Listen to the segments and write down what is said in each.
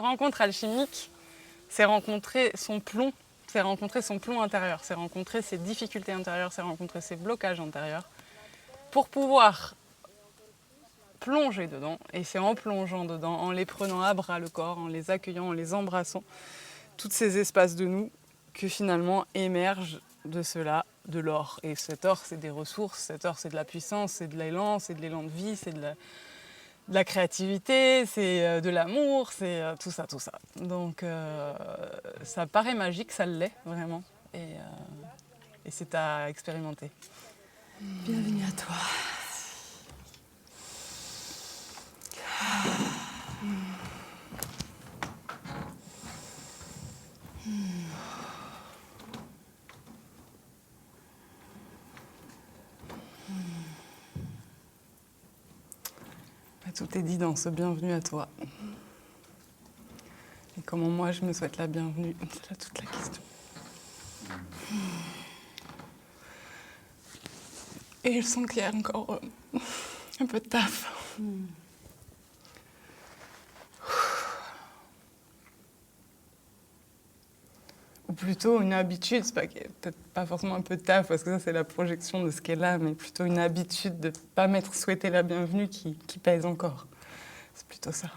rencontre alchimique, c'est rencontrer son plomb intérieur, c'est rencontrer ses difficultés intérieures, c'est rencontrer ses blocages intérieurs, pour pouvoir plonger dedans. Et c'est en plongeant dedans, en les prenant à bras le corps, en les accueillant, en les embrassant, tous ces espaces de nous, que finalement émerge de cela de l'or. Et cet or, c'est des ressources, cet or, c'est de la puissance, c'est de l'élan de vie, c'est de la créativité, c'est de l'amour, c'est tout ça, tout ça. Donc ça paraît magique, ça l'est vraiment. Et c'est à expérimenter. Bienvenue à toi. Tout est dit dans ce bienvenue à toi. Et comment moi je me souhaite la bienvenue, c'est là toute la question. Et je sens qu'il y a encore un peu de taf. Ou plutôt une habitude, c'est pas, peut-être pas forcément un peu de taf, parce que ça c'est la projection de ce qu'est là, mais plutôt une habitude de ne pas m'être souhaité la bienvenue qui pèse encore. C'est plutôt ça.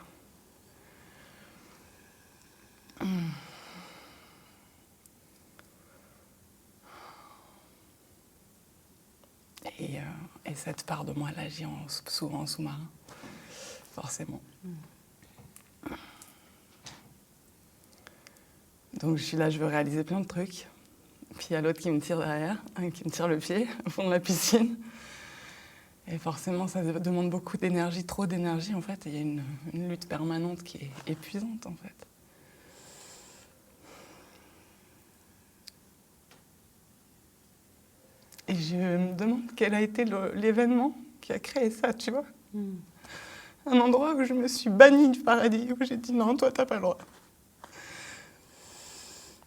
Et cette part de moi, elle agit souvent en sous-marin, forcément. Donc je suis là, je veux réaliser plein de trucs. Puis il y a l'autre qui me tire derrière, qui me tire le pied au fond de la piscine. Et forcément, ça demande beaucoup d'énergie, trop d'énergie en fait. Et il y a une lutte permanente qui est épuisante en fait. Et je me demande quel a été l'événement qui a créé ça, tu vois. Un endroit où je me suis bannie du paradis, où j'ai dit non, toi t'as pas le droit.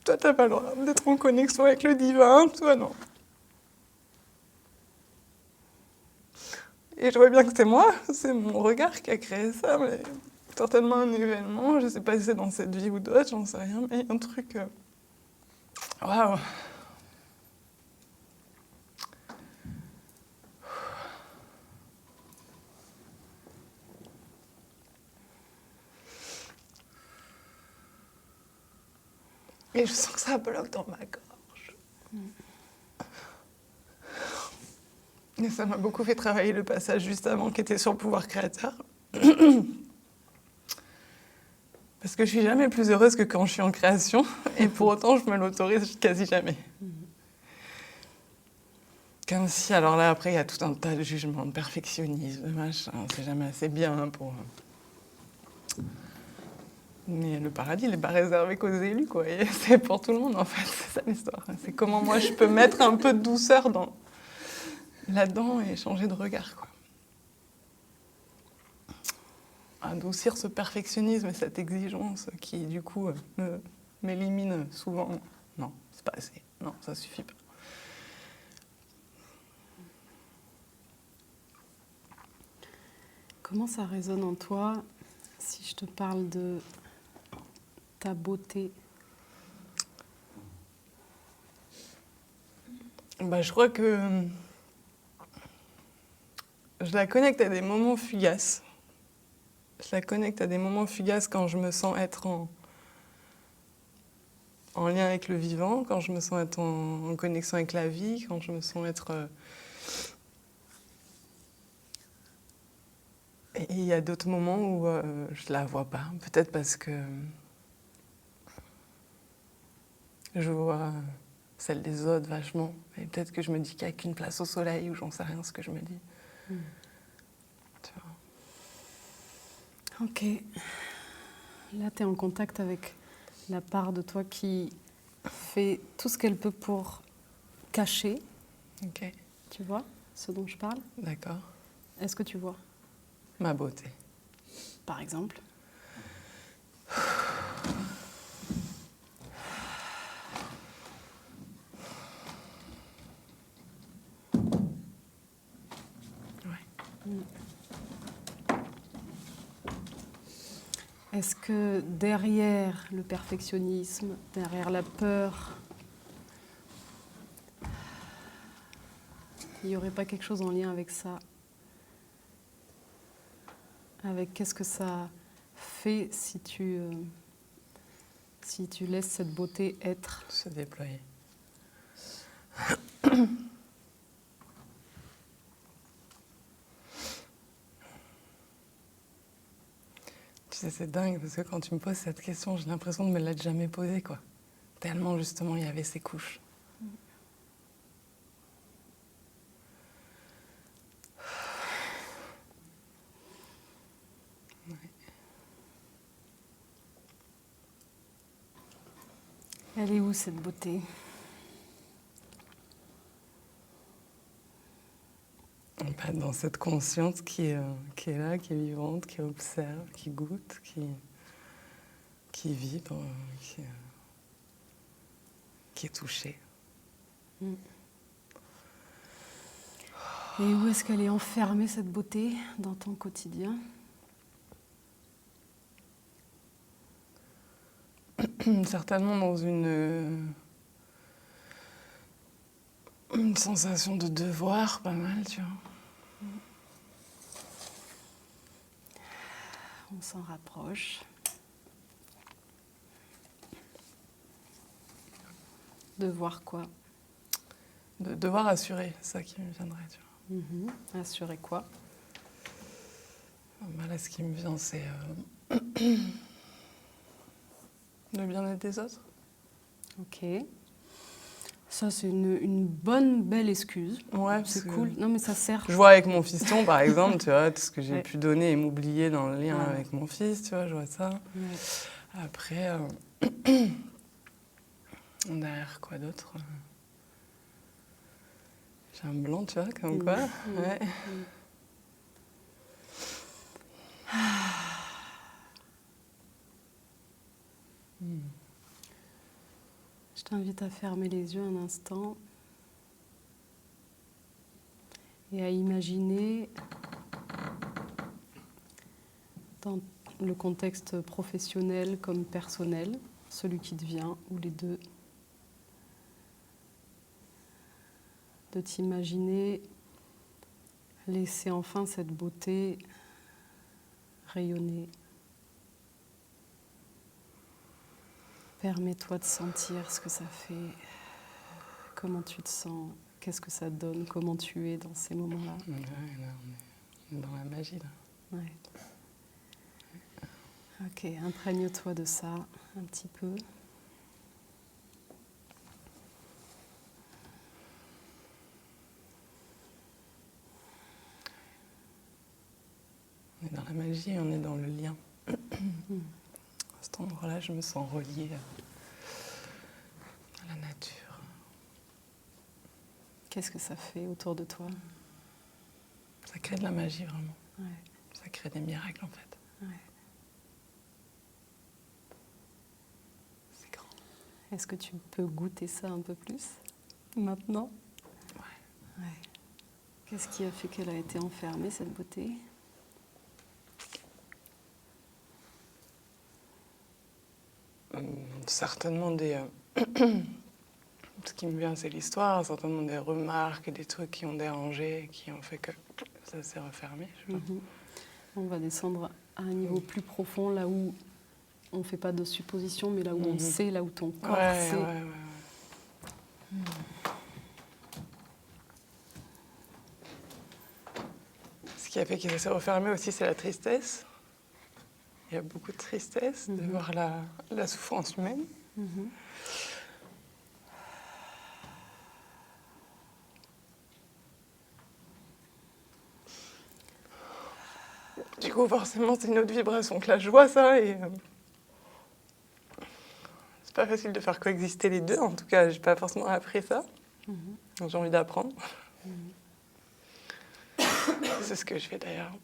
Toi t'as pas le droit d'être en connexion avec le divin, toi non. Et je vois bien que c'est moi, c'est mon regard qui a créé ça, mais certainement un événement, je sais pas si c'est dans cette vie ou d'autres, j'en sais rien, mais un truc... Waouh. Et je sens que ça bloque dans ma gorge. Et ça m'a beaucoup fait travailler le passage juste avant qui était sur le pouvoir créateur. Parce que je suis jamais plus heureuse que quand je suis en création, et pour autant je me l'autorise quasi jamais. Comme si, alors là après il y a tout un tas de jugements, de perfectionnisme, de machin, c'est jamais assez bien pour... Mais le paradis, il n'est pas réservé qu'aux élus, quoi. Et c'est pour tout le monde, en fait. C'est ça l'histoire. C'est comment moi je peux mettre un peu de douceur là-dedans et changer de regard, quoi. Adoucir ce perfectionnisme et cette exigence qui, du coup, m'élimine souvent. Non, c'est pas assez. Non, ça suffit pas. Comment ça résonne en toi si je te parle de ta beauté? Je crois que je la connecte à des moments fugaces. Je la connecte à des moments fugaces quand je me sens être en lien avec le vivant, quand je me sens être en connexion avec la vie, quand je me sens être... Et il y a d'autres moments où je la vois pas. Peut-être parce que je vois celle des autres vachement. Et peut-être que je me dis qu'il n'y a qu'une place au soleil ou j'en sais rien ce que je me dis. Tu vois. Ok. Là, tu es en contact avec la part de toi qui fait tout ce qu'elle peut pour cacher. Ok. Tu vois ce dont je parle? D'accord. Est-ce que tu vois? Ma beauté. Par exemple? Est-ce que derrière le perfectionnisme, derrière la peur, il n'y aurait pas quelque chose en lien avec ça? Avec qu'est-ce que ça fait si tu laisses cette beauté être? Se déployer. Tu sais, c'est dingue parce que quand tu me poses cette question, j'ai l'impression de me l'être jamais posée, quoi. Tellement justement il y avait ces couches. Elle est où cette beauté? Bah, dans cette conscience qui est là, qui est vivante, qui observe, qui goûte, qui vibre, qui est touchée. Et où est-ce qu'elle est enfermée cette beauté dans ton quotidien? Certainement dans une sensation de devoir, pas mal, tu vois. On s'en rapproche. Devoir quoi? De devoir assurer, c'est ça qui me viendrait, tu vois. Assurer quoi? Bah, là, ce qui me vient, c'est le bien-être des autres. Ok. Ça, c'est une bonne, belle excuse. Ouais, C'est parce cool. que Non, mais ça sert. je vois avec mon fiston, par exemple, tu vois, tout ce que j'ai Ouais. pu donner et m'oublier dans le lien Ouais. avec mon fils, tu vois, je vois ça. Ouais. Après, derrière quoi d'autre? J'ai un blanc, tu vois, comme quoi. Ouais. Je t'invite à fermer les yeux un instant et à imaginer dans le contexte professionnel comme personnel, celui qui te vient ou les deux, de t'imaginer laisser enfin cette beauté rayonner. Permets-toi de sentir ce que ça fait, comment tu te sens, qu'est-ce que ça donne, comment tu es dans ces moments-là. Ouais, là, on est dans la magie, là. Ouais. Ok, imprègne-toi de ça un petit peu. On est dans la magie, on est dans le lien. À cet endroit-là, je me sens reliée à la nature. Qu'est-ce que ça fait autour de toi? Ça crée de la magie, vraiment. Ouais, Ça crée des miracles, en fait. ouais. C'est grand. Est-ce que tu peux goûter ça un peu plus maintenant? Ouais. Ouais. Qu'est-ce qui a fait qu'elle a été enfermée, cette beauté? Certainement des... Ce qui me vient, c'est l'histoire, certainement des remarques et des trucs qui ont dérangé, qui ont fait que ça s'est refermé. Je sais pas. On va descendre à un niveau plus profond, là où on ne fait pas de suppositions, mais là où on sait, là où ton corps sait. Ouais. Ce qui a fait que ça s'est refermé aussi, c'est la tristesse. Il y a beaucoup de tristesse de voir la souffrance humaine. Du coup, forcément, c'est une autre vibration que la joie, ça. Et c'est pas facile de faire coexister les deux. En tout cas, j'ai pas forcément appris ça. Donc, j'ai envie d'apprendre. C'est ce que je fais d'ailleurs.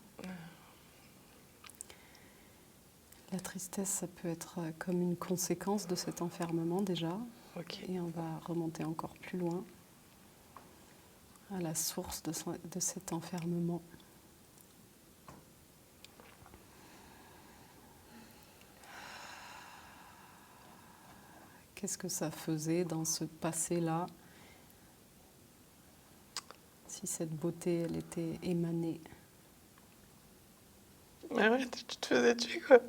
La tristesse, ça peut être comme une conséquence de cet enfermement déjà. Ok. Et on va remonter encore plus loin à la source de cet enfermement. Qu'est-ce que ça faisait dans ce passé-là, si cette beauté, elle était émanée? Mais ouais, tu te faisais tuer, quoi.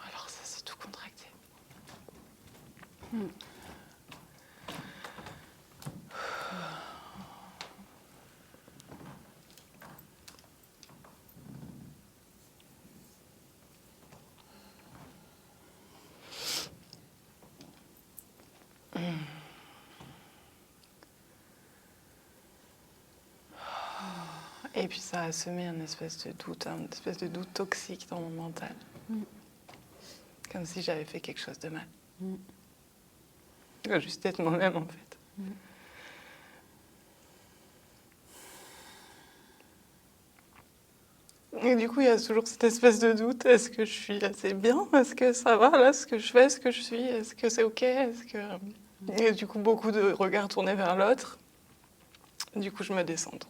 Alors ça, c'est tout contracté. Et puis ça a semé un espèce de doute toxique dans mon mental. Comme si j'avais fait quelque chose de mal. Je dois juste être moi-même, en fait. Et du coup, il y a toujours cette espèce de doute. Est-ce que je suis assez bien? Est-ce que ça va, là, ce que je fais, ce que je suis? Est-ce que c'est OK? Et du coup, beaucoup de regards tournés vers l'autre. Du coup, je me décentre.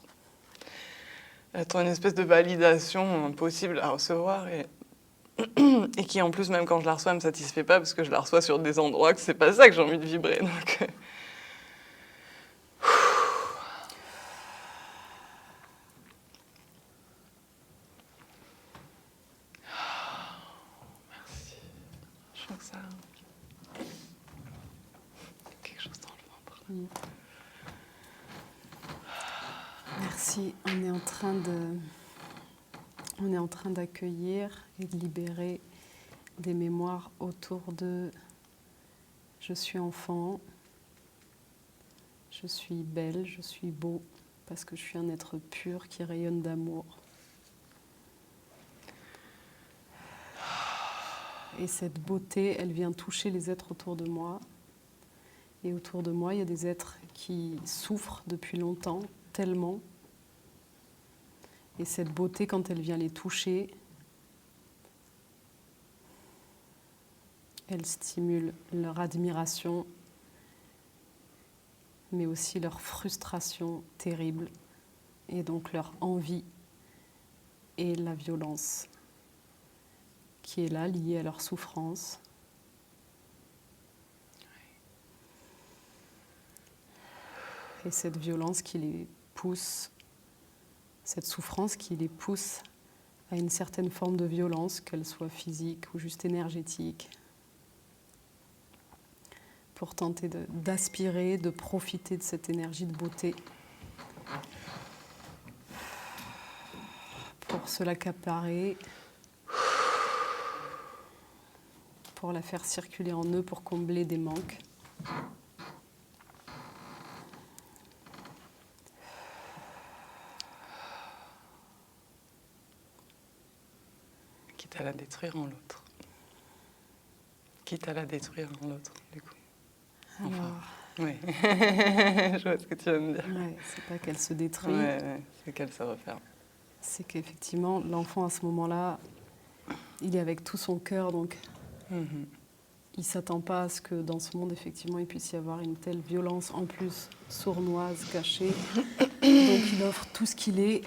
J'attends une espèce de validation impossible à recevoir et qui, en plus, même quand je la reçois, ne me satisfait pas parce que je la reçois sur des endroits que c'est pas ça que j'ai envie de vibrer. Donc... Merci. Je sens que ça... quelque chose dans le ventre. Merci. On est en train d'accueillir et de libérer des mémoires autour de je suis enfant, je suis belle, je suis beau, parce que je suis un être pur qui rayonne d'amour. Et cette beauté, elle vient toucher les êtres autour de moi. Et autour de moi, il y a des êtres qui souffrent depuis longtemps, tellement. Et cette beauté, quand elle vient les toucher, elle stimule leur admiration, mais aussi leur frustration terrible, et donc leur envie et la violence qui est là, liée à leur souffrance. Et cette violence qui les pousse, cette souffrance qui les pousse à une certaine forme de violence, qu'elle soit physique ou juste énergétique, pour tenter d'aspirer, de profiter de cette énergie de beauté, pour se l'accaparer, pour la faire circuler en eux, pour combler des manques. Quitte à la détruire en l'autre. Quitte à la détruire en l'autre, du coup. Enfin, oui. Je vois ce que tu veux me dire. Ouais, c'est pas qu'elle se détruit, c'est qu'elle se referme. c'est qu'effectivement, l'enfant à ce moment-là, il est avec tout son cœur, donc il ne s'attend pas à ce que dans ce monde, effectivement, il puisse y avoir une telle violence, en plus sournoise, cachée. Donc il offre tout ce qu'il est,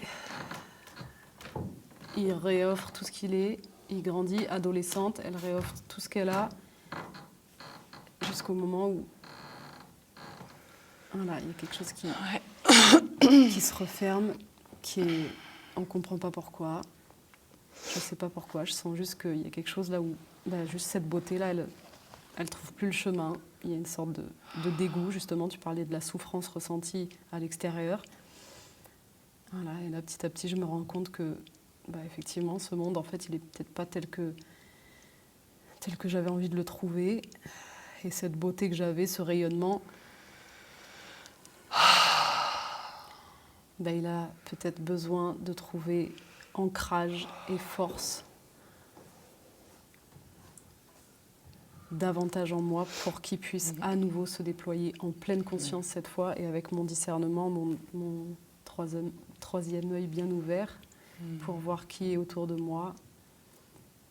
il réoffre tout ce qu'il est, il grandit, adolescente, elle réoffre tout ce qu'elle a, jusqu'au moment où Voilà, il y a quelque chose Ouais. qui se referme, on ne comprend pas pourquoi. Je ne sais pas pourquoi, je sens juste qu'il y a quelque chose là où, juste cette beauté-là, elle ne trouve plus le chemin. Il y a une sorte de dégoût, justement. Tu parlais de la souffrance ressentie à l'extérieur. Voilà, et là, petit à petit, je me rends compte que, effectivement, ce monde, en fait, il n'est peut-être pas tel que j'avais envie de le trouver. Et cette beauté que j'avais, ce rayonnement, il a peut-être besoin de trouver ancrage et force davantage en moi pour qu'il puisse à nouveau se déployer en pleine conscience cette fois et avec mon discernement, mon troisième œil bien ouvert pour voir qui est autour de moi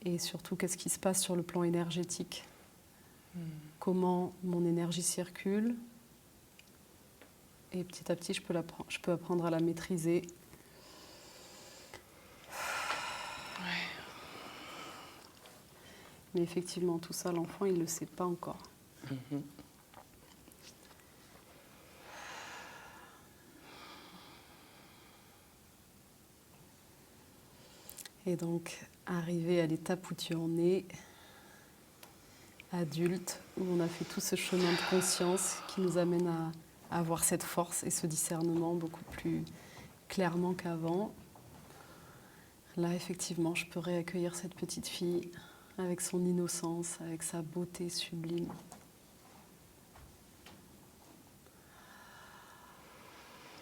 et surtout qu'est-ce qui se passe sur le plan énergétique. Comment mon énergie circule et petit à petit je peux apprendre à la maîtriser. Mais effectivement, tout ça, l'enfant, il ne le sait pas encore. Et donc, arrivé à l'étape où tu en es, adulte, où on a fait tout ce chemin de conscience qui nous amène à avoir cette force et ce discernement beaucoup plus clairement qu'avant. Là, effectivement, je peux réaccueillir cette petite fille avec son innocence, avec sa beauté sublime.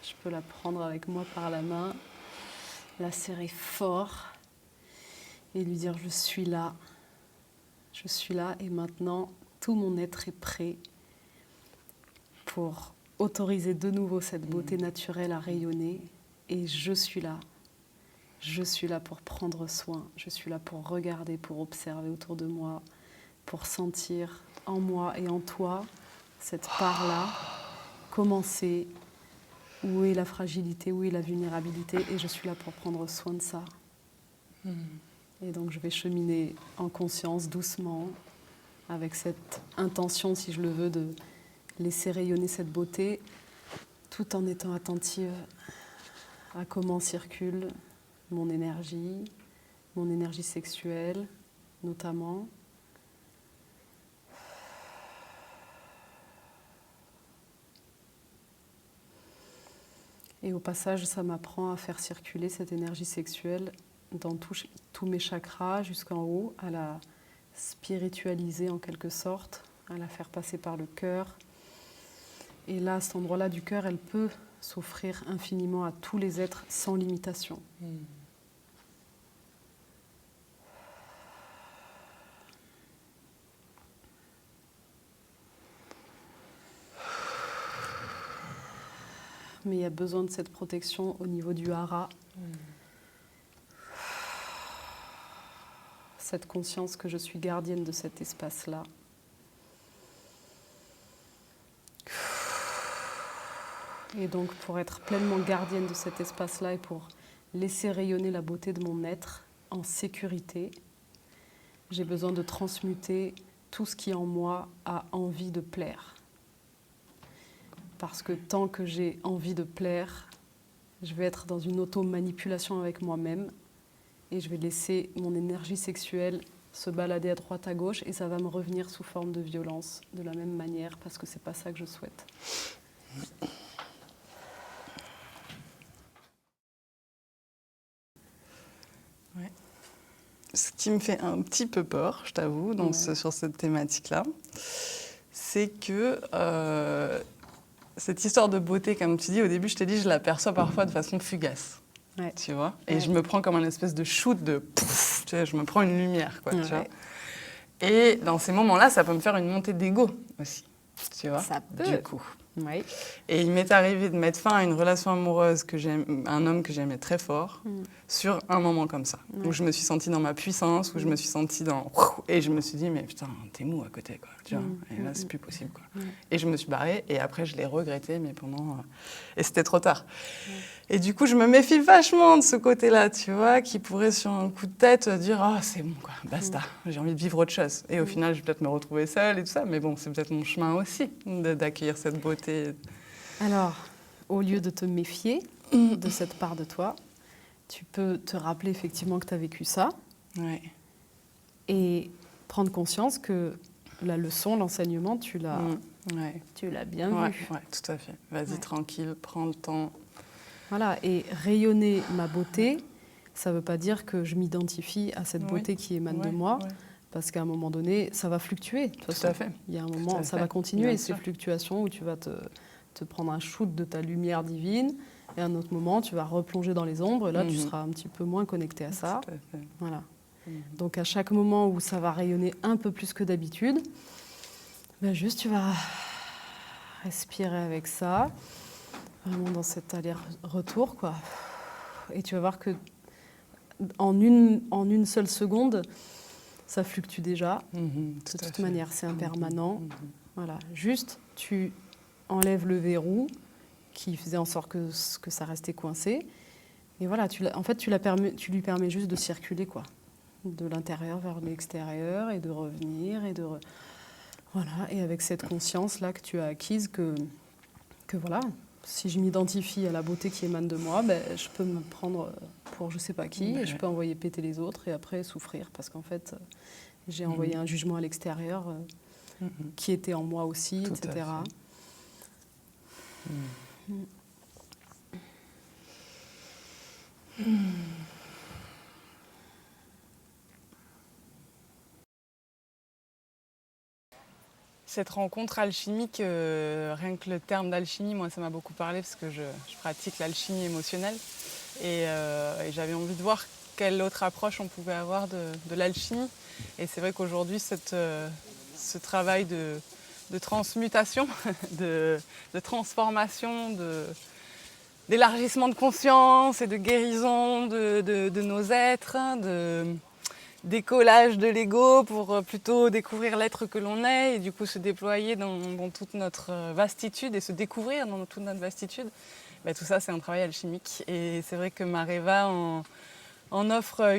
Je peux la prendre avec moi par la main, la serrer fort et lui dire « je suis là et maintenant tout mon être est prêt pour autoriser de nouveau cette beauté naturelle à rayonner et je suis là. Je suis là pour prendre soin, je suis là pour regarder, pour observer autour de moi, pour sentir en moi et en toi cette part-là, commencer, où est la fragilité, où est la vulnérabilité, et je suis là pour prendre soin de ça. Et donc je vais cheminer en conscience, doucement, avec cette intention, si je le veux, de laisser rayonner cette beauté, tout en étant attentive à comment circule mon énergie sexuelle notamment. Et au passage, ça m'apprend à faire circuler cette énergie sexuelle dans tous mes chakras jusqu'en haut, à la spiritualiser en quelque sorte, à la faire passer par le cœur. Et là, à cet endroit-là du cœur, elle peut s'offrir infiniment à tous les êtres sans limitation. Mais il y a besoin de cette protection au niveau du hara. Cette conscience que je suis gardienne de cet espace-là. Et donc pour être pleinement gardienne de cet espace-là et pour laisser rayonner la beauté de mon être en sécurité, j'ai besoin de transmuter tout ce qui en moi a envie de plaire. Parce que tant que j'ai envie de plaire, je vais être dans une auto-manipulation avec moi-même et je vais laisser mon énergie sexuelle se balader à droite à gauche et ça va me revenir sous forme de violence de la même manière parce que c'est pas ça que je souhaite. Ouais. Ce qui me fait un petit peu peur, je t'avoue, sur cette thématique-là, c'est que cette histoire de beauté, comme tu dis, au début, je t'ai dit, je l'aperçois parfois de façon fugace. Ouais. Tu vois, et je me prends comme un espèce de shoot de pouf, tu vois, je me prends une lumière, quoi, tu vois. Et dans ces moments-là, ça peut me faire une montée d'ego aussi, tu vois. Ça peut. Du coup. Oui. Et il m'est arrivé de mettre fin à une relation amoureuse un homme que j'aimais très fort, sur un moment comme ça, où je me suis sentie dans ma puissance, où je me suis sentie dans... Et je me suis dit, mais putain, t'es mou à côté, quoi, tu vois. Et là, c'est plus possible, quoi. Et je me suis barrée, et après, je l'ai regretté, mais pendant... Et c'était trop tard. Et du coup, je me méfie vachement de ce côté-là, tu vois, qui pourrait, sur un coup de tête, dire « Ah, c'est bon, quoi, basta, j'ai envie de vivre autre chose. » Et au final, je vais peut-être me retrouver seule et tout ça, mais bon, c'est peut-être mon chemin aussi, d'accueillir cette beauté Alors, au lieu de te méfier de cette part de toi, tu peux te rappeler effectivement que tu as vécu ça Ouais. et prendre conscience que la leçon, l'enseignement, Ouais. tu l'as bien Ouais, vu. ouais, tout à fait. Vas-y, Ouais. tranquille, prends le temps. Voilà, et rayonner ma beauté, ça ne veut pas dire que je m'identifie à cette beauté qui émane de moi, parce qu'à un moment donné, ça va fluctuer. De toute façon. à fait. Il y a un Tout moment, à ça fait. va continuer, Bien ces sûr. fluctuations où tu vas te prendre un shoot de ta lumière divine, et à un autre moment, tu vas replonger dans les ombres, et là, tu seras un petit peu moins connecté à ça. Tout à fait. Voilà. Donc, à chaque moment où ça va rayonner un peu plus que d'habitude, ben juste, tu vas respirer avec ça, vraiment dans cet aller-retour, quoi. Et tu vas voir que en une seule seconde, ça fluctue déjà. De toute manière, c'est impermanent. Voilà. Juste, tu enlèves le verrou qui faisait en sorte que ça restait coincé. Et voilà, en fait, tu lui permets juste de circuler, quoi. De l'intérieur vers l'extérieur et de revenir. Voilà. Et avec cette conscience-là que tu as acquise que voilà, si je m'identifie à la beauté qui émane de moi, ben, je peux me prendre pour je sais pas qui, et je peux envoyer péter les autres et après souffrir parce qu'en fait, j'ai envoyé un jugement à l'extérieur qui était en moi aussi, Tout etc. à fait. Cette rencontre alchimique, rien que le terme d'alchimie, moi ça m'a beaucoup parlé parce que je pratique l'alchimie émotionnelle et j'avais envie de voir quelle autre approche on pouvait avoir de l'alchimie. Et c'est vrai qu'aujourd'hui, ce travail de transmutation, de transformation, d'élargissement de conscience et de guérison de nos êtres, de décollage de l'ego pour plutôt découvrir l'être que l'on est et du coup se déployer dans toute notre vastitude et se découvrir dans toute notre vastitude. Ben, tout ça, c'est un travail alchimique. Et c'est vrai que Mareva en offre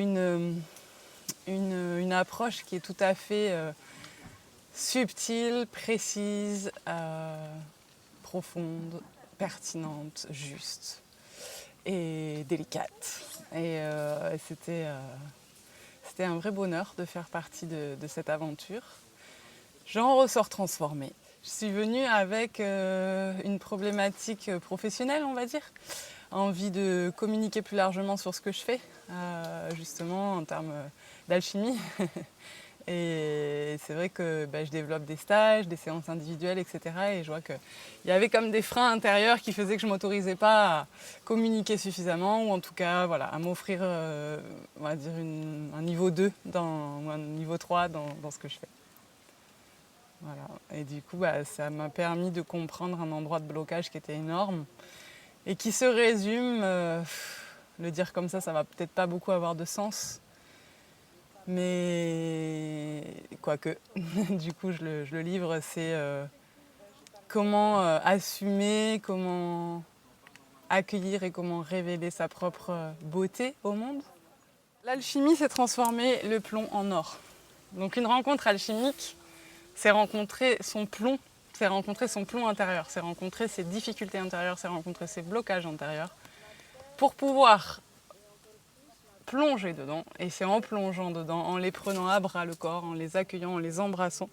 une approche qui est tout à fait subtile, précise, profonde, pertinente, juste et délicate. Et c'était un vrai bonheur de faire partie de cette aventure. J'en ressors transformée. Je suis venue avec une problématique professionnelle, on va dire. Envie de communiquer plus largement sur ce que je fais, justement en termes d'alchimie. Et c'est vrai que je développe des stages, des séances individuelles, etc. Et je vois qu'il y avait comme des freins intérieurs qui faisaient que je ne m'autorisais pas à communiquer suffisamment, ou en tout cas voilà, à m'offrir on va dire un niveau 2 ou un niveau 3 dans ce que je fais. Voilà. Et du coup, ça m'a permis de comprendre un endroit de blocage qui était énorme et qui se résume, le dire comme ça va peut-être pas beaucoup avoir de sens, mais quoique, du coup je le livre, c'est comment assumer, comment accueillir et comment révéler sa propre beauté au monde. L'alchimie, c'est transformer le plomb en or. Donc une rencontre alchimique, c'est rencontrer son plomb, c'est rencontrer son plomb intérieur, c'est rencontrer ses difficultés intérieures, c'est rencontrer ses blocages intérieurs, pour pouvoir plonger dedans. Et c'est en plongeant dedans, en les prenant à bras le corps, en les accueillant, en les embrassant,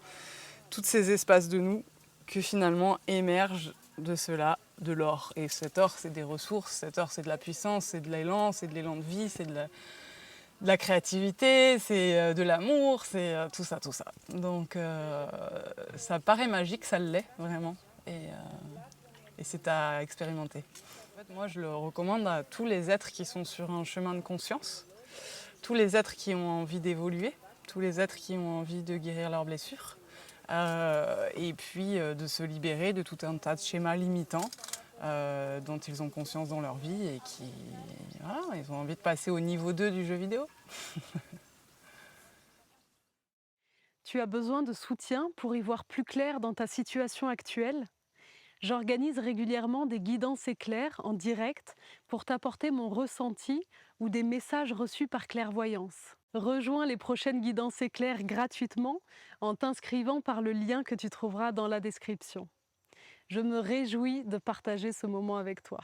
tous ces espaces de nous, que finalement émerge de cela de l'or. Et cet or, c'est des ressources, cet or, c'est de la puissance, c'est de l'élan de vie, c'est de la créativité, c'est de l'amour, c'est tout ça, tout ça. Donc ça paraît magique, ça l'est vraiment, et c'est à expérimenter. En fait, moi, je le recommande à tous les êtres qui sont sur un chemin de conscience, tous les êtres qui ont envie d'évoluer, tous les êtres qui ont envie de guérir leurs blessures, et puis de se libérer de tout un tas de schémas limitants dont ils ont conscience dans leur vie et qui, voilà, ils ont envie de passer au niveau 2 du jeu vidéo. Tu as besoin de soutien pour y voir plus clair dans ta situation actuelle? J'organise régulièrement des guidances éclairs en direct pour t'apporter mon ressenti ou des messages reçus par clairvoyance. Rejoins les prochaines guidances éclairs gratuitement en t'inscrivant par le lien que tu trouveras dans la description. Je me réjouis de partager ce moment avec toi.